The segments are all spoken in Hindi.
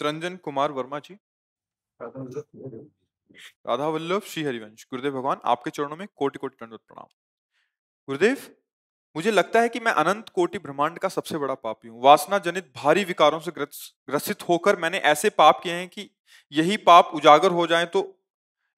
चित्रंजन कुमार वर्मा जी, राधा वल्लभ श्री हरिवंश। गुरुदेव भगवान, आपके चरणों में कोटि कोटि दंडवत प्रणाम। गुरुदेव, मुझे लगता है कि मैं अनंत कोटि ब्रह्मांड का सबसे बड़ा पापी हूँ। वासना जनित भारी विकारों से ग्रसित होकर मैंने ऐसे पाप किए हैं कि यही पाप उजागर हो जाएं तो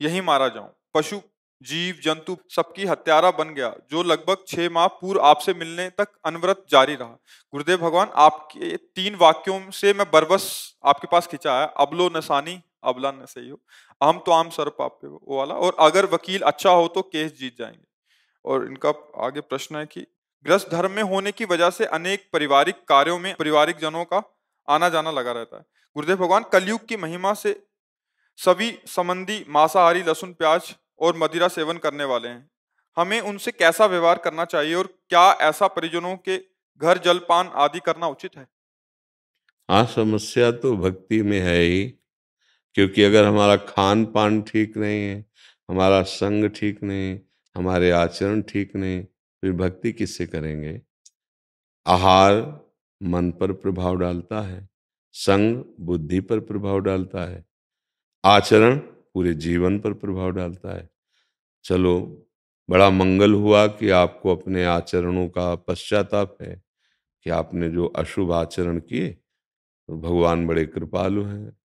यही मारा जाऊं। पशु, जीव जंतु सबकी हत्यारा बन गया, जो लगभग 6 माह पूर्व आपसे मिलने तक अनवरत जारी रहा। गुरुदेव भगवान, आपके 3 वाक्यों से मैं बरबस आपके पास खिंचा है। अबलो नसानी अबला न सही हो, अहम तो आम सर पापे, वो वाला। और अगर वकील अच्छा हो तो केस जीत जाएंगे। और इनका आगे प्रश्न है कि गृहस्थ धर्म में होने की वजह से अनेक पारिवारिक कार्यों में पारिवारिक जनों का आना जाना लगा रहता है। गुरुदेव भगवान, कलयुग की महिमा से सभी संबंधी मांसाहारी, लहसुन प्याज और मदिरा सेवन करने वाले हैं। हमें उनसे कैसा व्यवहार करना चाहिए और क्या ऐसा परिजनों के घर जलपान आदि करना उचित है? हाँ, समस्या तो भक्ति में है ही। क्योंकि अगर हमारा खान पान ठीक नहीं है, हमारा संग ठीक नहीं, हमारे आचरण ठीक नहीं, फिर भक्ति किससे करेंगे? आहार मन पर प्रभाव डालता है, संग बुद्धि पर प्रभाव डालता है, आचरण पूरे जीवन पर प्रभाव डालता है। चलो, बड़ा मंगल हुआ कि आपको अपने आचरणों का पश्चाताप है कि आपने जो अशुभ आचरण किए। तो भगवान बड़े कृपालु हैं।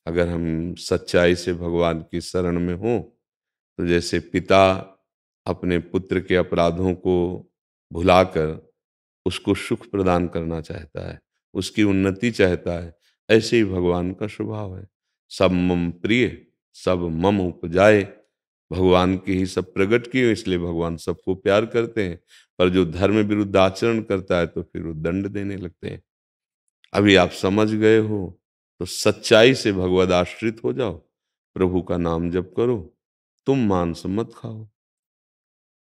अगर हम सच्चाई से भगवान की शरण में हों, तो जैसे पिता अपने पुत्र के अपराधों को भुलाकर उसको सुख प्रदान करना चाहता है, उसकी उन्नति चाहता है, ऐसे ही भगवान का स्वभाव है। सब मम प्रिय सब मम उपजाए। भगवान के ही सब प्रकट किए, इसलिए भगवान सबको प्यार करते हैं। पर जो धर्म विरुद्ध आचरण करता है तो फिर वो दंड देने लगते हैं। अभी आप समझ गए हो तो सच्चाई से भगवद आश्रित हो जाओ, प्रभु का नाम जप करो, तुम मांस मत खाओ,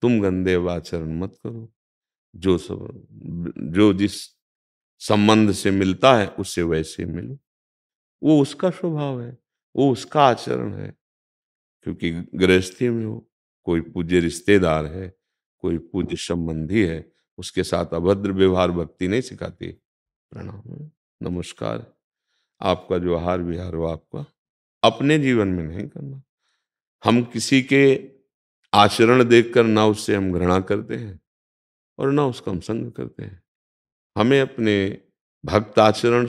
तुम गंदे आचरण मत करो। जो जिस संबंध से मिलता है उससे वैसे मिलो। वो उसका स्वभाव है, वो उसका आचरण है। क्योंकि गृहस्थी में हो, कोई पूज्य रिश्तेदार है, कोई पूज्य संबंधी है, उसके साथ अभद्र व्यवहार भक्ति नहीं सिखाती। प्रणाम है, नमस्कार है। आपका जो आहार विहार हो आपका अपने जीवन में नहीं करना। हम किसी के आचरण देखकर ना उससे हम घृणा करते हैं और ना उसका हम संग करते हैं। हमें अपने भक्त आचरण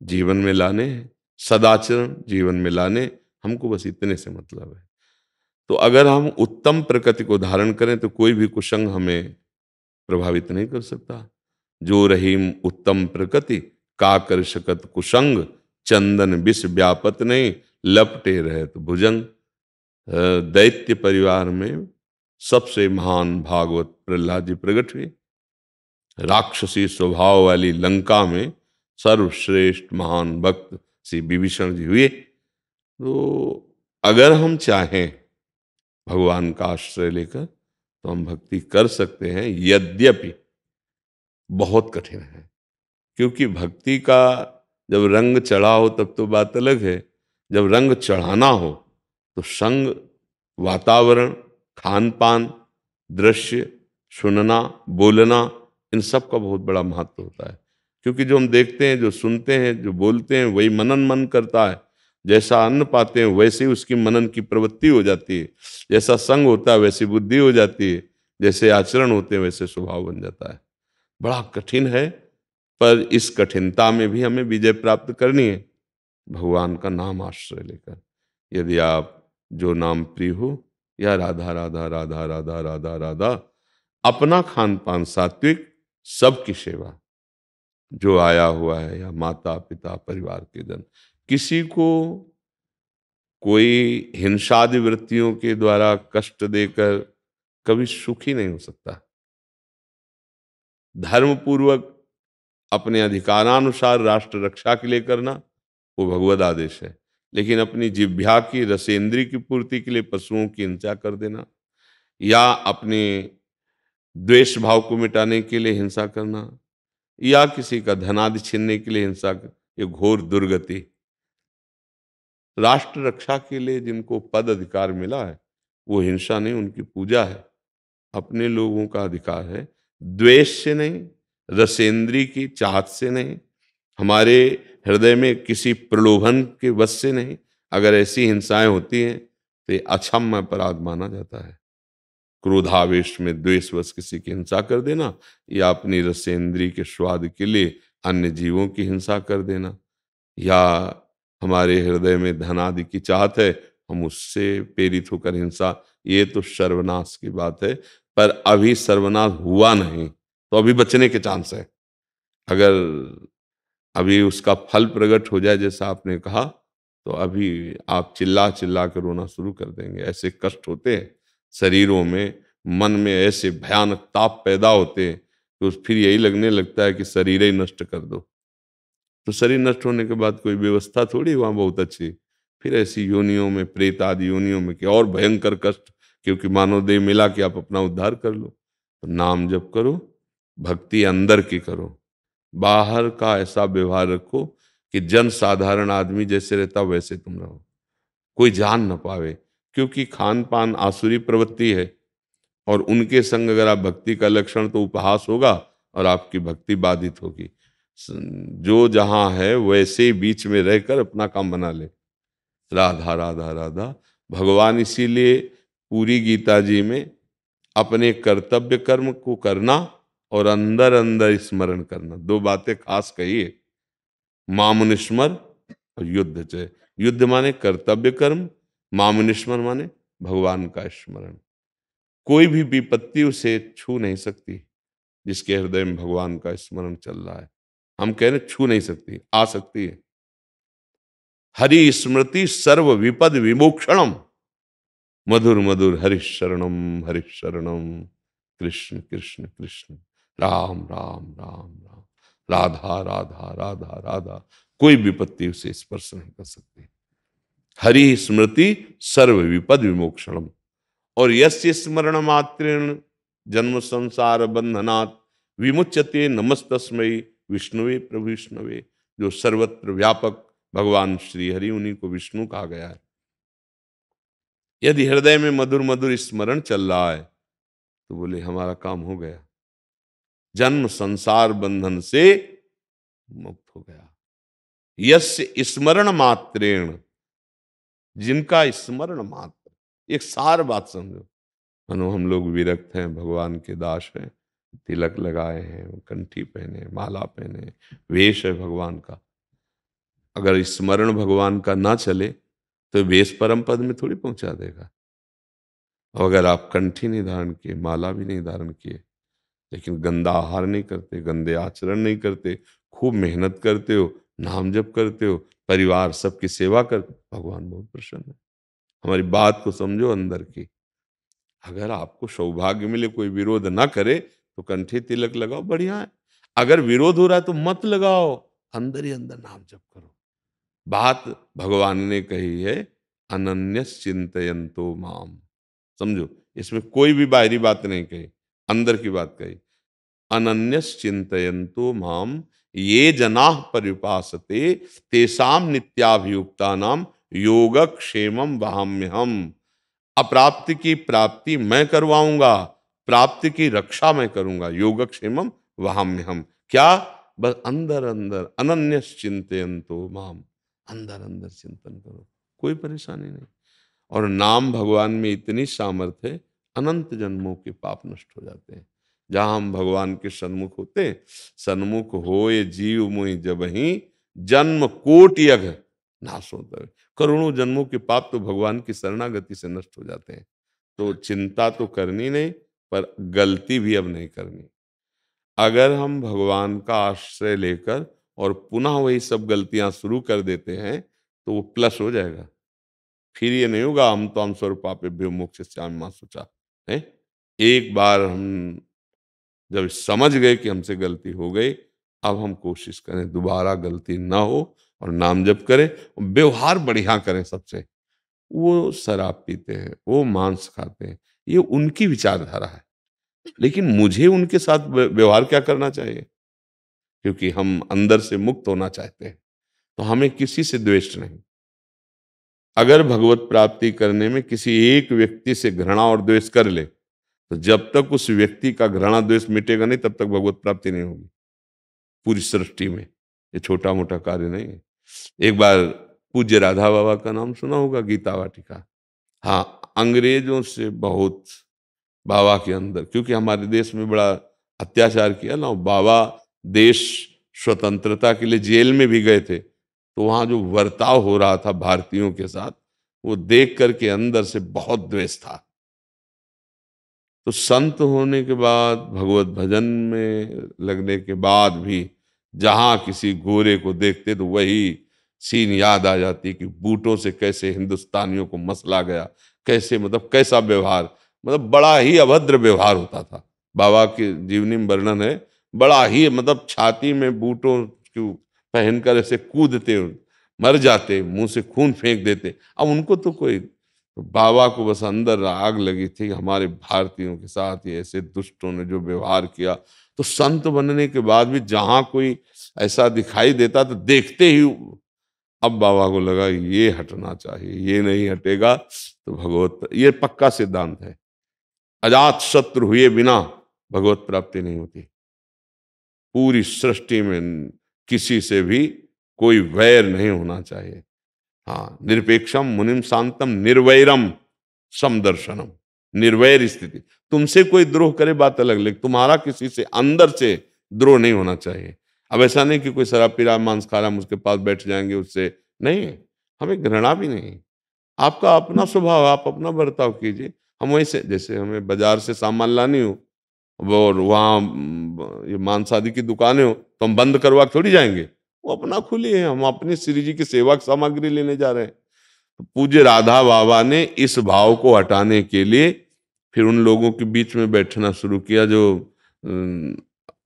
जीवन में लाने हैं, सदाचरण जीवन में लाने, हमको बस इतने से मतलब है। तो अगर हम उत्तम प्रकृति को धारण करें तो कोई भी कुसंग हमें प्रभावित नहीं कर सकता। जो रहीम उत्तम प्रकृति का कर शकत कुसंग, चंदन विष व्यापत नहीं लपटे रहे तो भुजंग। दैत्य परिवार में सबसे महान भागवत प्रहलाद जी प्रकट हुए। राक्षसी स्वभाव वाली लंका में सर्वश्रेष्ठ महान भक्त श्री विभीषण जी हुए। तो अगर हम चाहें भगवान का आश्रय लेकर तो हम भक्ति कर सकते हैं, यद्यपि बहुत कठिन है। क्योंकि भक्ति का जब रंग चढ़ा हो तब तो बात अलग है, जब रंग चढ़ाना हो तो संग, वातावरण, खान पान, दृश्य, सुनना, बोलना, इन सब का बहुत बड़ा महत्व होता है। क्योंकि जो हम देखते हैं, जो सुनते हैं, जो बोलते हैं, वही मनन मन करता है। जैसा अन्न पाते हैं वैसे ही उसकी मनन की प्रवृत्ति हो जाती है। जैसा संग होता है वैसी बुद्धि हो जाती है। जैसे आचरण होते हैं वैसे स्वभाव बन जाता है। बड़ा कठिन है, पर इस कठिनता में भी हमें विजय प्राप्त करनी है भगवान का नाम आश्रय लेकर। यदि आप जो नाम प्रिय हो, या राधा राधा राधा राधा राधा राधा, अपना खान पान सात्विक, सबकी सेवा, जो आया हुआ है, या माता पिता परिवार के जन, किसी को कोई हिंसादि वृत्तियों के द्वारा कष्ट देकर कभी सुखी नहीं हो सकता। धर्म पूर्वक अपने अधिकारानुसार राष्ट्र रक्षा के लिए करना वो भगवद आदेश है। लेकिन अपनी जिह्वा की रसेंद्री की पूर्ति के लिए पशुओं की हिंसा कर देना, या अपने द्वेष भाव को मिटाने के लिए हिंसा करना, या किसी का धनादि छीनने के लिए हिंसा, ये घोर दुर्गति। राष्ट्र रक्षा के लिए जिनको पद अधिकार मिला है वो हिंसा नहीं, उनकी पूजा है। अपने लोगों का अधिकार है, द्वेष से नहीं, रसेंद्री की चाहत से नहीं, हमारे हृदय में किसी प्रलोभन के वश से नहीं। अगर ऐसी हिंसाएं होती हैं तो ये अक्षम्य अपराध माना जाता है। क्रोधावेश में द्वेषवश किसी की हिंसा कर देना, या अपनी रसेंद्री के स्वाद के लिए अन्य जीवों की हिंसा कर देना, या हमारे हृदय में धन आदि की चाहत है, हम उससे प्रेरित होकर हिंसा, ये तो सर्वनाश की बात है। पर अभी सर्वनाश हुआ नहीं, तो अभी बचने के चांस है। अगर अभी उसका फल प्रकट हो जाए जैसा आपने कहा, तो अभी आप चिल्ला चिल्ला कर रोना शुरू कर देंगे। ऐसे कष्ट होते हैं शरीरों में, मन में ऐसे भयानक ताप पैदा होते हैं कि फिर यही लगने लगता है कि शरीर ही नष्ट कर दो। तो शरीर नष्ट होने के बाद कोई व्यवस्था थोड़ी वहां बहुत अच्छी। फिर ऐसी योनियों में, प्रेत आदि योनियों में, कि और भयंकर कष्ट, क्योंकि मानव देह मिला कि आप अपना उद्धार कर लो। तो नाम जप करो, भक्ति अंदर की करो, बाहर का ऐसा व्यवहार रखो कि जन साधारण आदमी जैसे रहता वैसे तुम रहो, कोई जान न पावे। क्योंकि खान पान आसुरी प्रवृत्ति है, और उनके संग अगर आप भक्ति का लक्षण, तो उपहास होगा और आपकी भक्ति बाधित होगी। जो जहां है वैसे ही बीच में रहकर अपना काम बना ले। राधा राधा राधा। भगवान इसीलिए पूरी गीता जी में अपने कर्तव्य कर्म को करना और अंदर अंदर स्मरण करना, दो बातें खास कही है। मामुनिस्मर और युद्ध जय। युद्ध माने कर्तव्य कर्म, मामुनिस्मर माने भगवान का स्मरण। कोई भी विपत्ति उसे छू नहीं सकती जिसके हृदय में भगवान का स्मरण चल रहा है। हम कह रहे छू नहीं सकती, आ सकती है। हरि स्मृति सर्व विपद विमोक्षणम, मधुर मधुर हरि शरणम, कृष्ण कृष्ण कृष्ण, राम राम राम राम, राधा राधा राधा राधा। कोई विपत्ति उसे स्पर्श नहीं कर सकती। हरि स्मृति सर्व विपद विमोक्षणम। और यस्य स्मरण मात्रेण जन्म संसार बंधनात् विमुच्यते नमस्तस्मै विष्णुवे प्रभु विष्णुवे। जो सर्वत्र व्यापक भगवान श्री हरि, उन्हीं को विष्णु कहा गया है। यदि हृदय में मधुर मधुर स्मरण चल रहा है तो बोले हमारा काम हो गया, जन्म संसार बंधन से मुक्त हो गया। यस्य स्मरण मात्रेण, जिनका स्मरण मात्र, एक सार बात समझो। मानो हम लोग विरक्त हैं, भगवान के दास हैं, तिलक लगाए हैं, कंठी पहने, माला पहने, वेश है भगवान का। अगर स्मरण भगवान का ना चले तो वेश परम पद में थोड़ी पहुंचा देगा। और अगर आप कंठी नहीं धारण किए, माला भी नहीं धारण किए, लेकिन गंदा आहार नहीं करते, गंदे आचरण नहीं करते, खूब मेहनत करते हो, नाम जप करते हो, परिवार सबकी सेवा करते, भगवान बहुत प्रसन्न है। हमारी बात को समझो अंदर की। अगर आपको सौभाग्य मिले, कोई विरोध ना करे, तो कंठी तिलक लगाओ, बढ़िया है। अगर विरोध हो रहा है तो मत लगाओ, अंदर ही अंदर नाम जप करो। बात भगवान ने कही है, अनन्यस चिंतयन्तो माम। समझो, इसमें कोई भी बाहरी बात नहीं कही, अंदर की बात कही। अनन्यस चिंतयन्तो माम ये जनाः पर्युपासते तेषाम नित्याभियुक्तानाम योगक्षेमम वहाम्यहम। अप्राप्ति की प्राप्ति मैं करवाऊंगा, प्राप्ति की रक्षा मैं करूंगा। योगक्षेमम वहाम्यहम। क्या? बस अंदर अंदर अनन्यस चिंतयन्तो माम, अंदर अंदर चिंतन करो, कोई परेशानी नहीं। और नाम भगवान में इतनी सामर्थ्य है, अनंत जन्मों के पाप नष्ट हो जाते हैं। जहां हम भगवान के सन्मुख होते, सन्मुख होए जीव मुहि जबहि, जन्म कोटि अघ नाश होता है। करोड़ों जन्मों के पाप तो भगवान की शरणागति से नष्ट हो जाते हैं। तो चिंता तो करनी नहीं, पर गलती भी अब नहीं करनी। अगर हम भगवान का आश्रय लेकर और पुनः वही सब गलतियां शुरू कर देते हैं, तो वो प्लस हो जाएगा। फिर ये नहीं होगा हम तो हम स्वरूप पापेभ्यो मोक्षयिष्यामि मा शुचा है। एक बार हम जब समझ गए कि हमसे गलती हो गई, अब हम कोशिश करें दोबारा गलती ना हो, और नाम जप करें, व्यवहार बढ़िया करें सबसे। वो शराब पीते हैं, वो मांस खाते हैं, ये उनकी विचारधारा है, लेकिन मुझे उनके साथ व्यवहार क्या करना चाहिए? क्योंकि हम अंदर से मुक्त होना चाहते हैं, तो हमें किसी से द्वेष नहीं। अगर भगवत प्राप्ति करने में किसी एक व्यक्ति से घृणा और द्वेष कर ले, तो जब तक उस व्यक्ति का घृणा द्वेष मिटेगा नहीं, तब तक भगवत प्राप्ति नहीं होगी पूरी सृष्टि में। ये छोटा मोटा कार्य नहीं है। एक बार पूज्य राधा बाबा का नाम सुना होगा, गीता वाटिका। हाँ, अंग्रेजों से बहुत बाबा के अंदर, क्योंकि हमारे देश में बड़ा अत्याचार किया ना, बाबा देश स्वतंत्रता के लिए जेल में भी गए थे, तो वहां जो बर्ताव हो रहा था भारतीयों के साथ, वो देख करके अंदर से बहुत द्वेष था। तो संत होने के बाद, भगवत भजन में लगने के बाद भी जहां किसी गोरे को देखते तो वही सीन याद आ जाती कि बूटों से कैसे हिंदुस्तानियों को मसला गया, कैसे मतलब कैसा व्यवहार, मतलब बड़ा ही अभद्र व्यवहार होता था। बाबा की जीवनी में वर्णन है, बड़ा ही मतलब छाती में बूटों को पहनकर ऐसे कूदते, मर जाते, मुंह से खून फेंक देते। अब उनको तो कोई, तो बाबा को बस अंदर आग लगी थी कि हमारे भारतीयों के साथ ये ऐसे दुष्टों ने जो व्यवहार किया। तो संत बनने के बाद भी जहां कोई ऐसा दिखाई देता तो देखते ही अब बाबा को लगा ये हटना चाहिए, ये नहीं हटेगा तो भगवत, ये पक्का सिद्धांत है, अजात शत्रु हुए बिना भगवत प्राप्ति नहीं होती। पूरी सृष्टि में किसी से भी कोई वैर नहीं होना चाहिए। हाँ, निरपेक्षम मुनिम शांतम निर्वैरम समदर्शनम, निर्वैर स्थिति। तुमसे कोई द्रोह करे बात अलग, लेकिन तुम्हारा किसी से अंदर से द्रोह नहीं होना चाहिए। अब ऐसा नहीं कि कोई शराब पी रहा, मांस खा रहा, उसके पास बैठ जाएंगे, उससे नहीं, हमें घृणा भी नहीं। आपका अपना स्वभाव, आप अपना बर्ताव कीजिए। हम वैसे, जैसे हमें बाजार से सामान लानी हो और वहाँ ये मांस आदि की दुकानें हो तो हम बंद करवा के थोड़ी जाएंगे, वो अपना खुली है, हम अपनी श्री जी की सेवा की सामग्री लेने जा रहे हैं। तो पूज्य राधा बाबा ने इस भाव को हटाने के लिए फिर उन लोगों के बीच में बैठना शुरू किया जो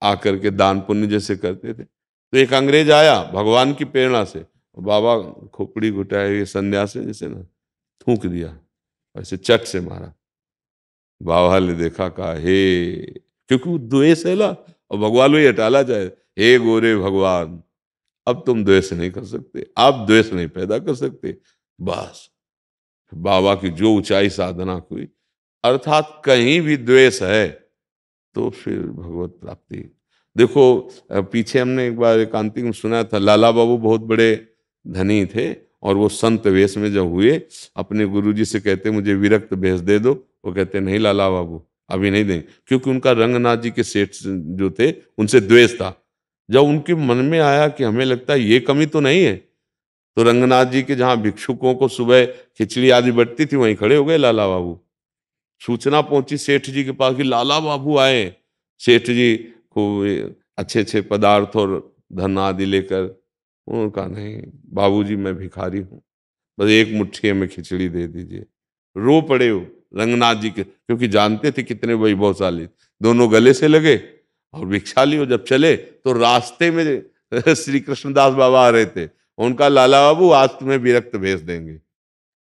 आकर के दान पुण्य जैसे करते थे। तो एक अंग्रेज आया भगवान की प्रेरणा से, बाबा खोपड़ी घुटाए हुए सन्यासी जैसे ना थूक दिया, ऐसे चट से मारा। बाबा ने देखा, कहा हे, क्योंकि वो द्वेष है ना, और भगवान वही हटाला जाए, हे गोरे भगवान, अब तुम द्वेष नहीं कर सकते, आप द्वेष नहीं पैदा कर सकते। बस बाबा की जो ऊंचाई साधना हुई, अर्थात कहीं भी द्वेष है तो फिर भगवत प्राप्ति। देखो, पीछे हमने एक बार एकांतिक में सुना था, लाला बाबू बहुत बड़े धनी थे और वो संत वेश में जब हुए, अपने गुरुजी से कहते मुझे विरक्त भेष दे दो। वो कहते नहीं लाला बाबू, अभी नहीं देंगे, क्योंकि उनका रंगनाथ जी के सेठ जो थे उनसे द्वेष था। जब उनके मन में आया कि हमें लगता है ये कमी तो नहीं है, तो रंगनाथ जी के जहाँ भिक्षुकों को सुबह खिचड़ी आदि बटती थी वहीं खड़े हो गए लाला बाबू। सूचना पहुंची सेठ जी के पास कि लाला बाबू आए। सेठ जी को अच्छे अच्छे पदार्थ और धन आदि लेकर, उनका नहीं बाबूजी मैं भिखारी हूँ, बस एक मुट्ठी में खिचड़ी दे दीजिए। रो पड़े हो रंगनाथ जी के, क्योंकि जानते थे कितने वैभवशाली। दोनों गले से लगे और भिक्षा ली। जब चले तो रास्ते में श्री कृष्णदास बाबा आ रहे थे, उनका लाला बाबू आज तुम्हें विरक्त भेज देंगे।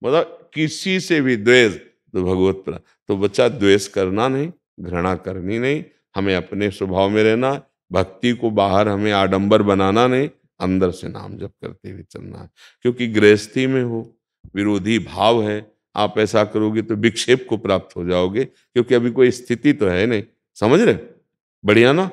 मतलब किसी से भी द्वेष तो भगवत प्रा, तो बच्चा द्वेष करना नहीं, घृणा करनी नहीं, हमें अपने स्वभाव में रहना, भक्ति को बाहर हमें आडंबर बनाना नहीं, अंदर से नाम जप करते हुए चलना है। क्योंकि गृहस्थी में हो, विरोधी भाव है, आप ऐसा करोगे तो विक्षेप को प्राप्त हो जाओगे, क्योंकि अभी कोई स्थिति तो है नहीं। समझ रहे? बढ़िया ना?